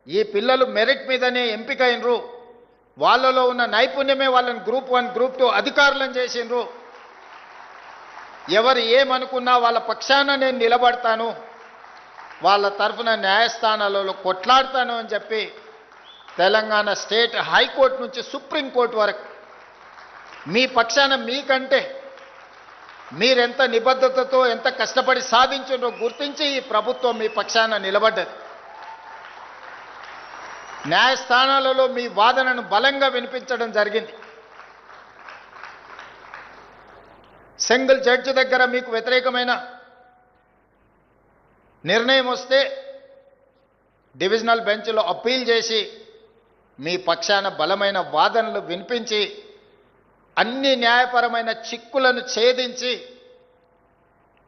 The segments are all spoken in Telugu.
ఈ పిల్లలు మెరిట్ మీదనే ఎంపికైనరు, వాళ్ళలో ఉన్న నైపుణ్యమే వాళ్ళని గ్రూప్ 1 గ్రూప్ 2 అధికారులను చేసిండ్రు. ఎవరు ఏమనుకున్నా వాళ్ళ పక్షాన నేను నిలబడతాను, వాళ్ళ తరఫున న్యాయస్థానాలలో కొట్లాడతాను అని చెప్పి తెలంగాణ స్టేట్ హైకోర్టు నుంచి సుప్రీంకోర్టు వరకు మీ పక్షాన, మీకంటే మీరెంత నిబద్ధతతో ఎంత కష్టపడి సాధించారో గుర్తించి ఈ ప్రభుత్వం మీ పక్షాన నిలబడ్డది. న్యాయస్థానాలలో మీ వాదనను బలంగా వినిపించడం జరిగింది. సింగిల్ జడ్జి దగ్గర మీకు వ్యతిరేకమైన నిర్ణయం వస్తే డివిజనల్ బెంచ్లో అప్పీల్ చేసి మీ పక్షాన బలమైన వాదనలు వినిపించి అన్ని న్యాయపరమైన చిక్కులను ఛేదించి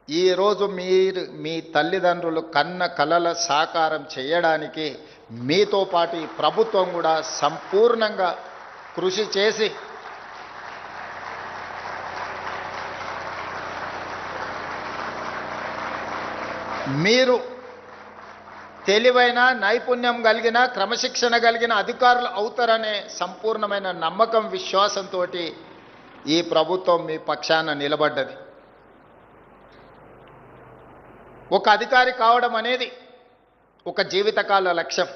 ఈరోజు మీ తల్లిదండ్రులు కన్న కలల సాకారం చేయడానికి మీతో పాటు ఈ ప్రభుత్వం కూడా సంపూర్ణంగా కృషి చేసి మీరు తెలివైన, నైపుణ్యం కలిగిన, క్రమశిక్షణ కలిగిన అధికారులు అవుతారనే సంపూర్ణమైన నమ్మకం, విశ్వాసంతో ఈ ప్రభుత్వం మీ పక్షాన నిలబడ్డది. ఒక అధికారి కావడం అనేది ఒక జీవితకాల లక్ష్యం.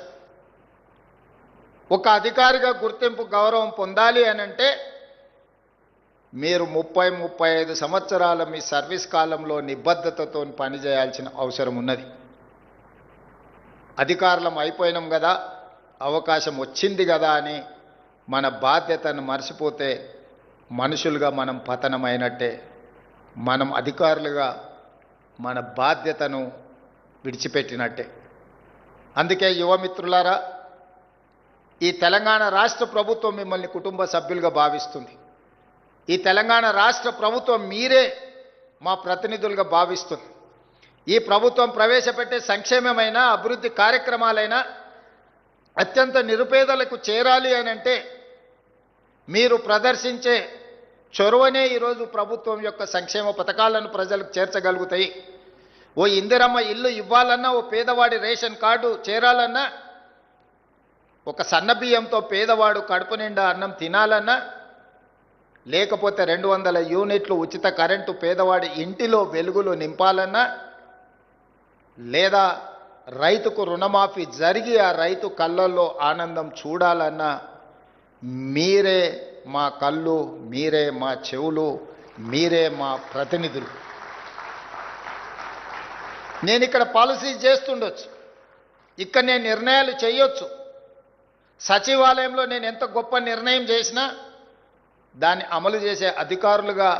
ఒక అధికారిగా గుర్తింపు, గౌరవం పొందాలి అనంటే మీరు 30-35 సంవత్సరాల మీ సర్వీస్ కాలంలో నిబద్ధతతో పనిచేయాల్సిన అవసరం ఉన్నది. అధికారులం అయిపోయినాం కదా, అవకాశం వచ్చింది కదా అని మన బాధ్యతను మర్చిపోతే మనుషులుగా మనం పతనమైనట్టే. మనం అధికారులుగా మన బాధ్యతను విడిచిపెట్టినట్టే. అందుకే యువమిత్రులారా, ఈ తెలంగాణ రాష్ట్ర ప్రభుత్వం మిమ్మల్ని కుటుంబ సభ్యులుగా భావిస్తుంది. ఈ తెలంగాణ రాష్ట్ర ప్రభుత్వం మీరే మా ప్రతినిధులుగా భావిస్తుంది. ఈ ప్రభుత్వం ప్రవేశపెట్టే సంక్షేమమైన, అభివృద్ధి కార్యక్రమాలైనా అత్యంత నిరుపేదలకు చేరాలి అని అంటే మీరు ప్రదర్శించే చొరవనే ఈరోజు ప్రభుత్వం యొక్క సంక్షేమ పథకాలను ప్రజలకు చేర్చగలుగుతాయి. ఓ ఇందిరమ్మ ఇల్లు ఇవ్వాలన్నా, ఓ పేదవాడి రేషన్ కార్డు చేరాలన్నా, ఒక సన్నబియ్యంతో పేదవాడు కడుపు నిండా అన్నం తినాలన్నా, లేకపోతే 200 యూనిట్లు ఉచిత కరెంటు పేదవాడి ఇంటిలో వెలుగులు నింపాలన్నా, లేదా రైతుకు రుణమాఫీ జరిగి ఆ రైతు కళ్ళల్లో ఆనందం చూడాలన్నా మీరే మా కళ్ళు, మీరే మా చెవులు, మీరే మా ప్రతినిధులు. నేను ఇక్కడ పాలసీ చేస్తుండొచ్చు, ఇక్కడ నేను నిర్ణయాలు చేయొచ్చు. సచివాలయంలో నేను ఎంత గొప్ప నిర్ణయం చేసినా దాన్ని అమలు చేసే అధికారులుగా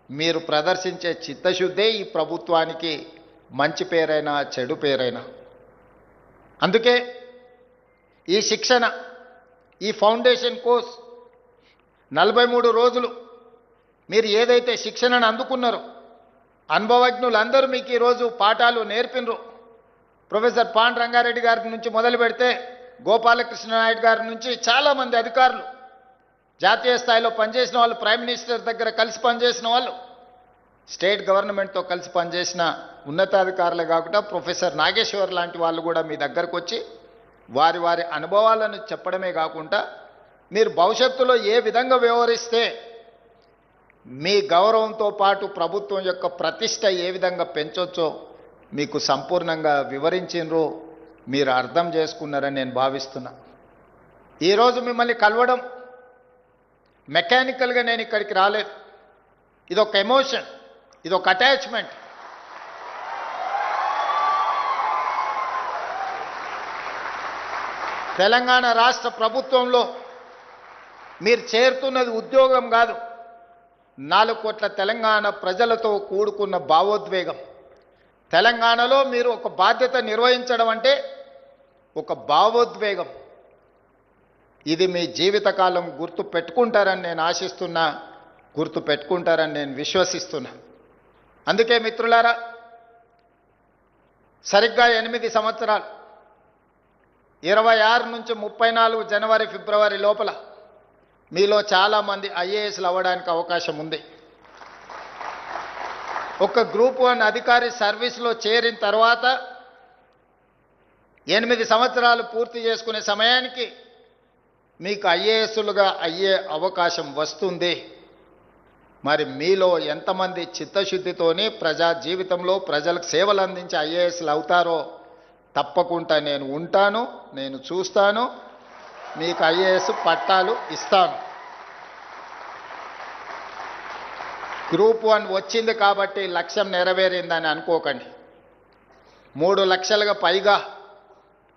మీరు ప్రదర్శించే చిత్తశుద్ధే ఈ ప్రభుత్వానికి మంచి పేరైనా చెడు పేరైనా. అందుకే ఈ శిక్షణ, ఈ ఫౌండేషన్ కోర్స్ 43 రోజులు మీరు ఏదైతే శిక్షణను అందుకున్నారో, అనుభవజ్ఞులందరూ మీకు ఈరోజు పాఠాలు నేర్పినరు. ప్రొఫెసర్ పాండ్ రంగారెడ్డి గారి నుంచి మొదలు పెడితే గోపాలకృష్ణ నాయుడు గారి నుంచి చాలామంది అధికారులు, జాతీయ స్థాయిలో పనిచేసిన వాళ్ళు, ప్రైమ్ మినిస్టర్ దగ్గర కలిసి పనిచేసిన వాళ్ళు, స్టేట్ గవర్నమెంట్తో కలిసి పనిచేసిన ఉన్నతాధికారులే కాకుండా ప్రొఫెసర్ నాగేశ్వర్ లాంటి వాళ్ళు కూడా మీ దగ్గరకు వచ్చి వారి వారి అనుభవాలను చెప్పడమే కాకుండా మీరు భవిష్యత్తులో ఏ విధంగా వ్యవహరిస్తే మీ గౌరవంతో పాటు ప్రభుత్వం యొక్క ప్రతిష్ట ఏ విధంగా పెంచొచ్చో మీకు సంపూర్ణంగా వివరించినరు, మీరు అర్థం చేసుకున్నారని నేను భావిస్తున్నా. ఈరోజు మిమ్మల్ని కలవడం మెకానికల్గా నేను ఇక్కడికి రాలేదు. ఇదొక ఎమోషన్, ఇదొక అటాచ్మెంట్. తెలంగాణ రాష్ట్ర ప్రభుత్వంలో మీరు చేరుతున్నది ఉద్యోగం కాదు, 4 కోట్ల తెలంగాణ ప్రజలతో కూడుకున్న భావోద్వేగం. తెలంగాణలో మీరు ఒక బాధ్యత నిర్వహించడం అంటే ఒక భావోద్వేగం. ఇది మీ జీవితకాలం గుర్తు పెట్టుకుంటారని నేను ఆశిస్తున్నా, గుర్తు పెట్టుకుంటారని నేను విశ్వసిస్తున్నా. అందుకే మిత్రులారా, సరిగ్గా 8 సంవత్సరాలు 26 నుంచి 34 జనవరి ఫిబ్రవరి లోపల మీలో చాలామంది ఐఏఎస్లు అవ్వడానికి అవకాశం ఉంది. ఒక గ్రూప్ 1 అధికారి సర్వీస్లో చేరిన తర్వాత 8 సంవత్సరాలు పూర్తి చేసుకునే సమయానికి మీకు ఐఏఎస్లుగా అయ్యే అవకాశం వస్తుంది. మరి మీలో ఎంతమంది చిత్తశుద్ధితోని ప్రజా జీవితంలో ప్రజలకు సేవలు అందించే ఐఏఎస్లు అవుతారో తప్పకుండా నేను ఉంటాను, నేను చూస్తాను, మీకు ఐఏఎస్ పట్టాలు ఇస్తాను. గ్రూప్ 1 వచ్చింది కాబట్టి లక్ష్యం నెరవేరిందని అనుకోకండి. 3 లక్షలుగా పైగా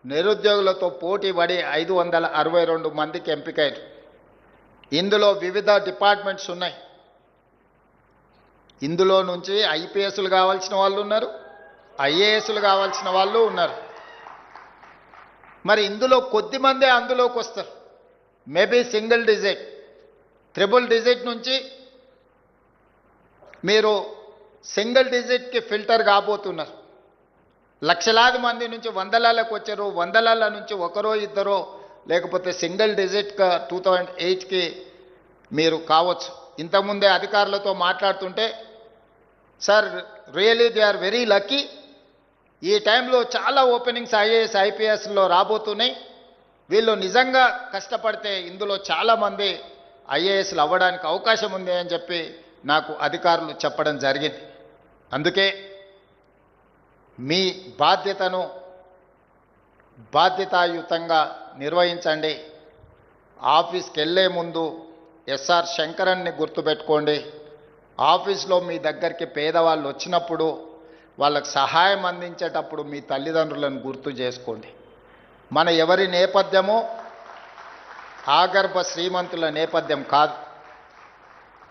నిరుద్యోగులతో పోటీ పడి 562 మందికి ఎంపికయ్యారు. ఇందులో వివిధ డిపార్ట్మెంట్స్ ఉన్నాయి. ఇందులో నుంచి ఐపీఎస్లు కావాల్సిన వాళ్ళు ఉన్నారు, ఐఏఎస్లు కావాల్సిన వాళ్ళు ఉన్నారు. మరి ఇందులో కొద్దిమందే అందులోకి వస్తారు. Maybe single digit, triple digit నుంచి మీరు సింగిల్ డిజిట్కి ఫిల్టర్ కాబోతున్నారు. లక్షలాది మంది నుంచి వందలాలకు వచ్చారు, వందలాల నుంచి ఒకరో ఇద్దరో లేకపోతే సింగిల్ డిజిట్గా 2008కి మీరు కావచ్చు. ఇంతకుముందే అధికారులతో మాట్లాడుతుంటే, sir really they are very lucky, ఈ టైంలో చాలా ఓపెనింగ్స్ ఐఏఎస్ ఐపీఎస్లో రాబోతున్నాయి, వీళ్ళు నిజంగా కష్టపడితే ఇందులో చాలామంది ఐఏఎస్లు అవ్వడానికి అవకాశం ఉంది అని చెప్పి నాకు అధికారులు చెప్పడం జరిగింది. అందుకే మీ బాధ్యతను బాధ్యతాయుతంగా నిర్వహించండి. ఆఫీస్కి వెళ్ళే ముందు ఎస్ఆర్ శంకరన్ని గుర్తుపెట్టుకోండి. ఆఫీస్లో మీ దగ్గరికి పేదవాళ్ళు వచ్చినప్పుడు వాళ్ళకు సహాయం అందించేటప్పుడు మీ తల్లిదండ్రులను గుర్తు చేసుకోండి. మన ఎవరి నేపథ్యమో ఆగర్భ శ్రీమంతుల నేపథ్యం కాదు.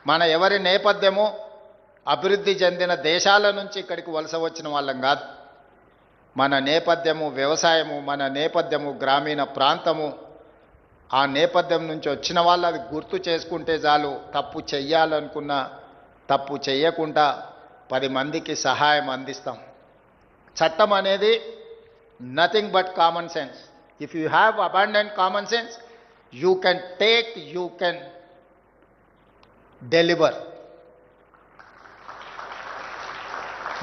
మన ఎవరి నేపథ్యమో అభివృద్ధి చెందిన దేశాల నుంచి ఇక్కడికి వలస వచ్చిన వాళ్ళం కాదు. మన నేపథ్యము వ్యవసాయము, మన నేపథ్యము గ్రామీణ ప్రాంతము. ఆ నేపథ్యం నుంచి వచ్చిన వాళ్ళు అది గుర్తు చేసుకుంటే చాలు. తప్పు చెయ్యాలనుకున్నా తప్పు చెయ్యకుండా 10 మందికి సహాయం అందిస్తాం. చట్టం అనేది nothing but common sense. If you have abundant common sense, you can take, you can deliver.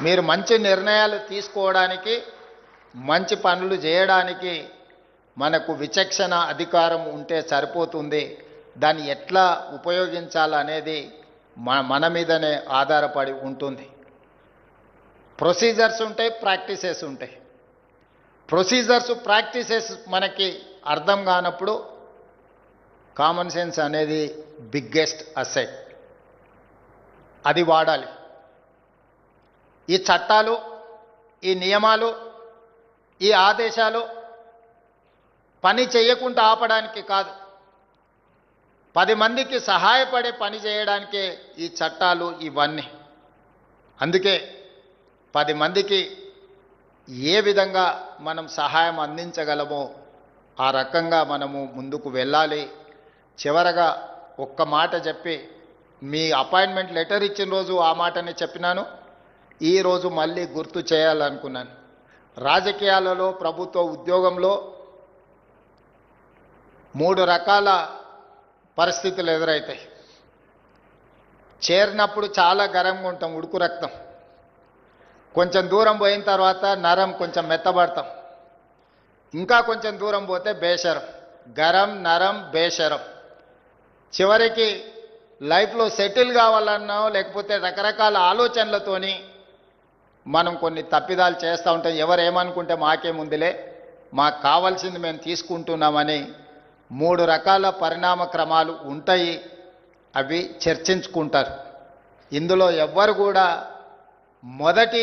మీరు మంచి నిర్ణయాలు తీసుకోవడానికి, మంచి పనులు చేయడానికి మనకు విచక్షణ అధికారం ఉంటే సరిపోతుంది. దాన్ని ఎట్లా ఉపయోగించాలనేది మన మీదనే ఆధారపడి ఉంటుంది. ప్రొసీజర్స్ ఉంటాయి, ప్రాక్టీసెస్ ఉంటాయి. ప్రొసీజర్స్ ప్రాక్టీసెస్ మనకి అర్థం కానప్పుడు కామన్ సెన్స్ అనేది బిగ్గెస్ట్ అసెట్, అది వాడాలి. ఈ చట్టాలు, ఈ నియమాలు, ఈ ఆదేశాలు పని చేయకుండా ఆపడానికి కాదు, 10 మందికి సహాయపడే పని చేయడానికే ఈ చట్టాలు ఇవన్నీ. అందుకే 10 మందికి ఏ విధంగా మనం సహాయం అందించగలమో ఆ రకంగా మనము ముందుకు వెళ్ళాలి. చివరగా ఒక్క మాట చెప్పి, మీ అపాయింట్మెంట్ లెటర్ ఇచ్చిన రోజు ఆ మాటనే చెప్పినాను, ఈరోజు మళ్ళీ గుర్తు చేయాలనుకున్నాను. రాజకీయాలలో, ప్రభుత్వ ఉద్యోగంలో 3 రకాల పరిస్థితులు ఎదురవుతాయి. చేరినప్పుడు చాలా గరంగా ఉంటాం, ఉడుకు రక్తం. కొంచెం దూరం పోయిన తర్వాత నరం, కొంచెం మెత్తబడతాం. ఇంకా కొంచెం దూరం పోతే బేషరం. గరం, నరం, బేషరం. చివరికి లైఫ్లో సెటిల్ కావాలన్నా లేకపోతే రకరకాల ఆలోచనలతోని మనం కొన్ని తప్పిదాలు చేస్తూ ఉంటాం. ఎవరు ఏమనుకుంటే మాకేముందిలే, మాకు కావాల్సింది మేము తీసుకుంటున్నామని 3 రకాల పరిణామ క్రమాలు ఉంటాయి. అవి చర్చించుకుంటారు. ఇందులో ఎవ్వరు కూడా మొదటి